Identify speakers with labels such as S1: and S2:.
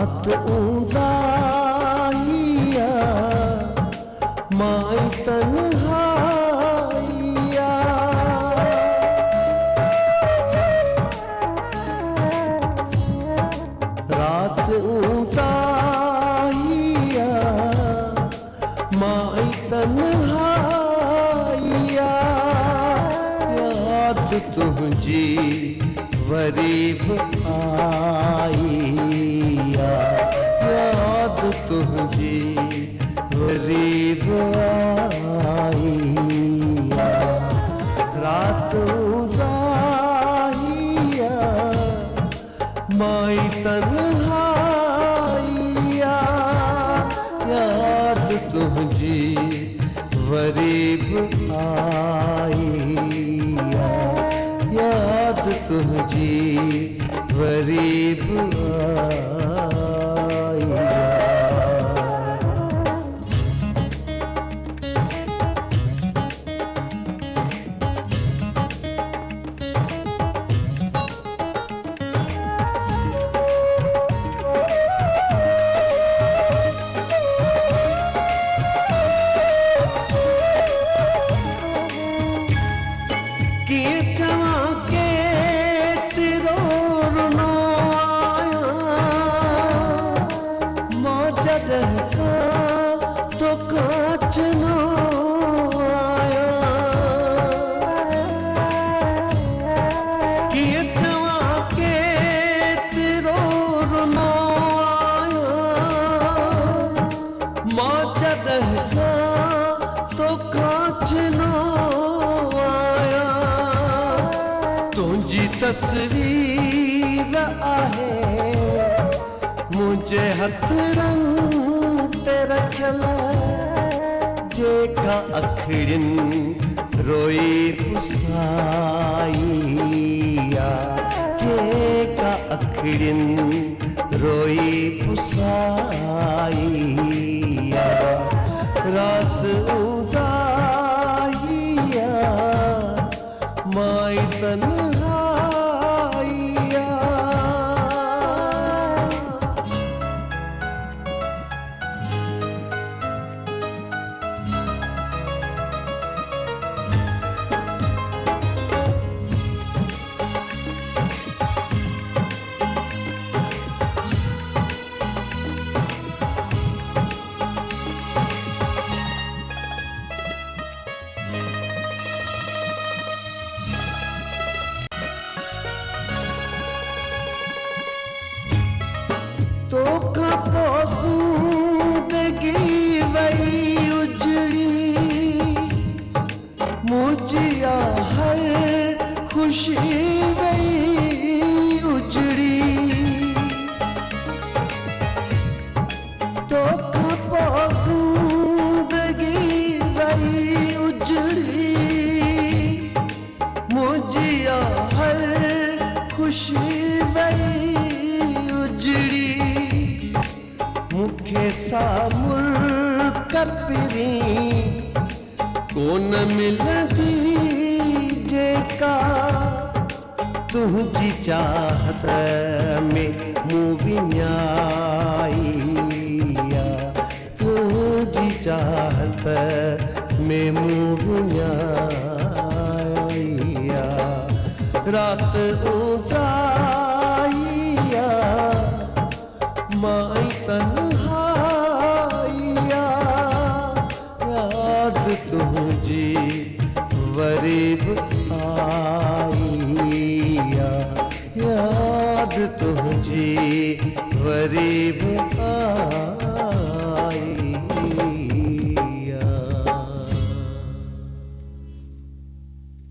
S1: रात उदाहिया माई तन्हाइया रात उदाहिया माई तन्हाइया याद तुझी वरीब आईया याद तुझी वरीब आईया रात उदाहिया माई तन्हाइया याद तुझी वरीब आईया याद तुझी वरीब आईया तो काच न आया कि जवा के तेरो रुना आया मौजा दहका तो काच न आया तुझी तस्वीर आहे मुझे हथ रंग रखल जेका अखड़िन रोई पुसाइया जेका अखड़िन रोई पुसाइया रात उदाहिया माई तन्हाइया तो जिंदगी वही उजड़ी मुझिया हर खुशी वही उजड़ी तो जिंदगी वही उजड़ी मुझिया हर खुशी वही उजड़ी मुखे सामुर कपरी कोन मिलती जेका तुझी चाहत में मूवियाइया तुझी चाहत में मूवियाइया रात उदाहिया माई तन्हाइया याद तुझी वरीब आईया याद तुझी वरीब